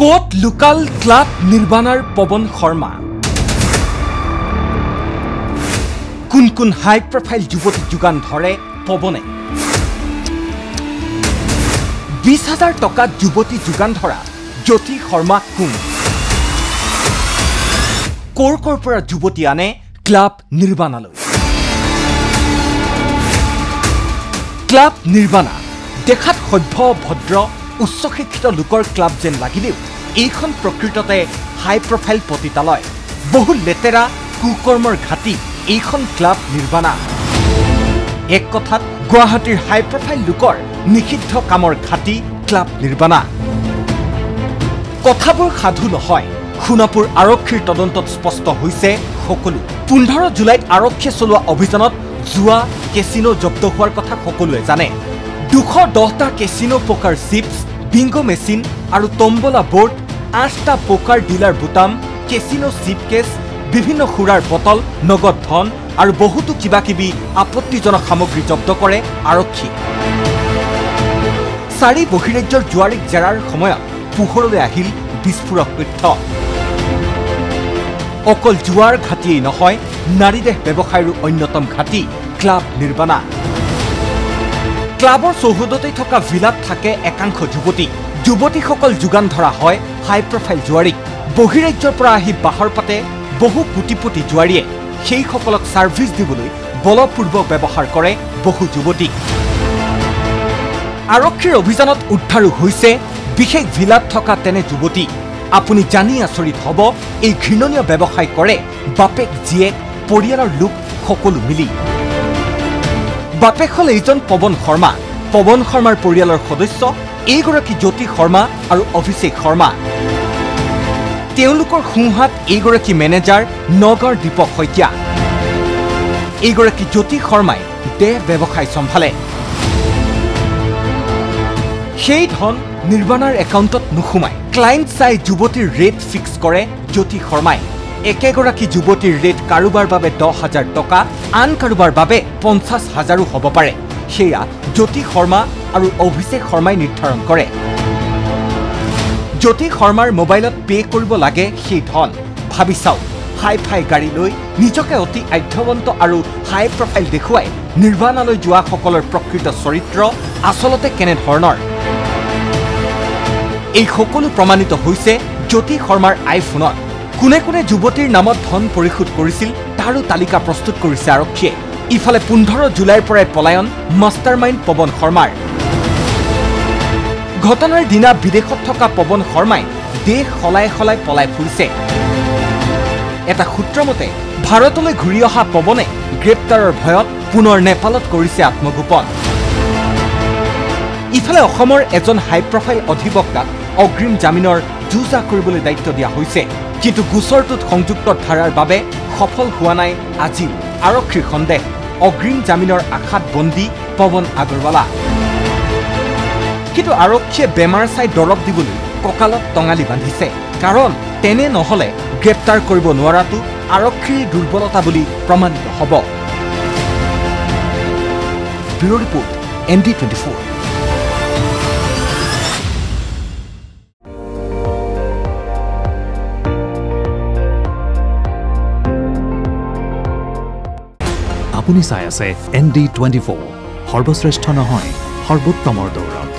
coat local club নিৰ্বাণাৰ পৱন শৰ্মা কোন কোন হাই profile যুৱতী যোগান ধৰে পৱনে ২০,০০০ টকাত যুৱতী যোগান ধৰা জ্যোতি শৰ্মা কোন কৰ পৰা যুৱতী আনে ক্লাব নিৰ্বাণালৈ ক্লাব নিৰ্বাণা দেখাত সভ্য ভদ্ৰ উচ্চ শিক্ষিত লোকৰ ক্লাব যেন লাগিলেও এইখন প্ৰকৃততে হাই প্ৰফাইল পতিতালয় বহু লেতেৰা কুকৰ্মৰ ঘাটি এইখন ক্লাব নিৰ্বাণা এক কথাত গুৱাহাটীৰ হাই প্ৰফাইল লোকৰ নিষিদ্ধ কামৰ ঘাটি ক্লাব নিৰ্বাণা কথাবোৰ সাধু নহয় খুনাপুৰ আৰক্ষীৰ তদন্তত স্পষ্ট হৈছে সকলো 15 জুলাইত আৰক্ষীয়ে চলোৱা অভিযানত জুৱা কেছিনো জব্দ হোৱাৰ কথা সকলোৱে জানে 210টা কেছিনো পোকাৰ চিপছ বিংগো মেচিন আৰু টম্বলা বোৰ্ড 8টা পোকাৰ ডিলাৰ বুটাম কেছিনো চিপ কেছ বিভিন্ন খুৰাৰ বটল নগদ ধন আৰু বহুতো কিবাকিবি আপত্তিজনক সামগ্ৰী জব্দ কৰে আৰক্ষী 4 বহিৰাজ্যৰ জুৱাৰীক জেৰাৰ সময়ত পোহৰলৈ আহিল বিস্ফোৰক তথ্য অকল জুৱাৰ ঘাটিয়েই নহয় নাৰীদেহ ব্যৱসায়ৰ অন্যতম ঘাটি ক্লাব নিৰ্বাণা ক্লাবৰ চৌহদতেই থকা ভিলাত থাকে একাংশ যুৱতীসকল যোগান ধৰা হয় হাই প্ৰফাইল জুৱাৰীক বহিৰাজ্যৰ পৰা আহি বাহৰ পাতে বহু কোটিপতি জুৱাৰীয়ে সেইসকলক ছাৰ্ভিচ দিবলৈ বলপূৰ্বক ব্যৱহাৰ কৰে বহু যুৱতীক আৰক্ষীৰ অভিযানত উদ্ধাৰো হৈছে বিশেষ ভিলাত থকা তেনে যুৱতী আপুনি জানি আচৰিত হ'ব এই ঘৃণনীয় ব্যৱসায় কৰে বাপেক জীয়েক পৰিয়ালৰ লোক সকলো মিলি বাপেক হ'ল এইজন পৱন শৰ্মাৰ পৰিয়ালৰ সদস্য এইগৰাকী জ্যোতি শৰ্মা আৰু অভিষেক শৰ্মা তেওঁলোকৰ সোঁহাত এইগৰাকী মেনেজাৰ নগৰ দীপক শইকীয়া এইগৰাকী জ্যোতি শৰ্মাই দেহ ব্যৱসায় চম্ভালে সেই ধন নিৰ্বাণাৰ একাউণ্টত নোসোমায় ক্লায়েণ্ট চাই যুৱতীৰ ৰেট ফিক্স কৰে জ্যোতি শৰ্মাই একেগৰাকী যুৱতীৰ ৰেট কাৰোবাৰ বাবে 10,000 টকা আন কাৰোবাৰ বাবে 50,000ও হ'ব পাৰে সেয়া জ্যোতি শৰ্মা আৰু অভিষেক শৰ্মাই নিৰ্ধাৰণ কৰে জ্যোতি শৰ্মাৰ মোবাইলত পে কৰিব লাগে সেই ধন ভাবি চাওক হাই ফাই গাড়ী লৈ নিজকে অতি আধ্যৱন্ত আৰু হাই প্ৰফাইল দেখুৱাই নিৰ্বাণালৈ যোৱা সকলৰ প্ৰকৃত চৰিত্ৰ আচলতে কেনেধৰণৰ এই সকলো প্ৰমাণিত হৈছে জ্যোতি শৰ্মাৰ আইফোনত কোনে কোনে যুৱতীৰ নামত ধন পৰিশোধ কৰিছিল তাৰো তালিকা প্ৰস্তুত কৰিছে আৰক্ষীয়ে ইফালে 15 জুলাইৰ পৰাই পলায়ন মাষ্টাৰমাইণ্ড পৱন শৰ্মাৰ ঘটনাৰ দিনা বিদেশত থকা পৱন শৰ্মাই দেশ সলাই পলাই ফুৰিছে এটা সূত্ৰ মতে ভাৰতলৈ ঘূৰি অহা পৱনে গ্ৰেপ্তাৰৰ ভয়ত পুনৰ নেপালত কৰিছে আত্মগোপন ইফালে অসমৰ এজন হাই প্ৰফাইল অধিবক্তাক অগ্ৰিম জামিনৰ যুঁজা কৰিবলৈ দায়িত্ব দিয়া হৈছে কিন্তু গোচৰটোত সংযুক্ত ধাৰাৰ বাবে সফল হোৱা নাই আজি আৰক্ষীৰ সন্দেহ অগ্ৰিম জামিনৰ আশাত বন্দী পৱন আগৰৱালা কিন্তু আৰক্ষীয়ে বেমাৰ চাই দৰৱ দিবলৈ কঁকালত টঙালি বান্ধিছে কাৰণ তেনে নহলে গ্ৰেপ্তাৰ কৰিব নোৱাৰাটো আৰক্ষীৰ দুৰ্বলতা বুলি প্ৰমাণিত হ'ব ব্যুৰো ৰিপৰ্ট ND24 আপুনি চাই আছে ND24 সৰ্বশ্ৰেষ্ঠ নহয় সৰ্বোত্তমৰ দৌৰত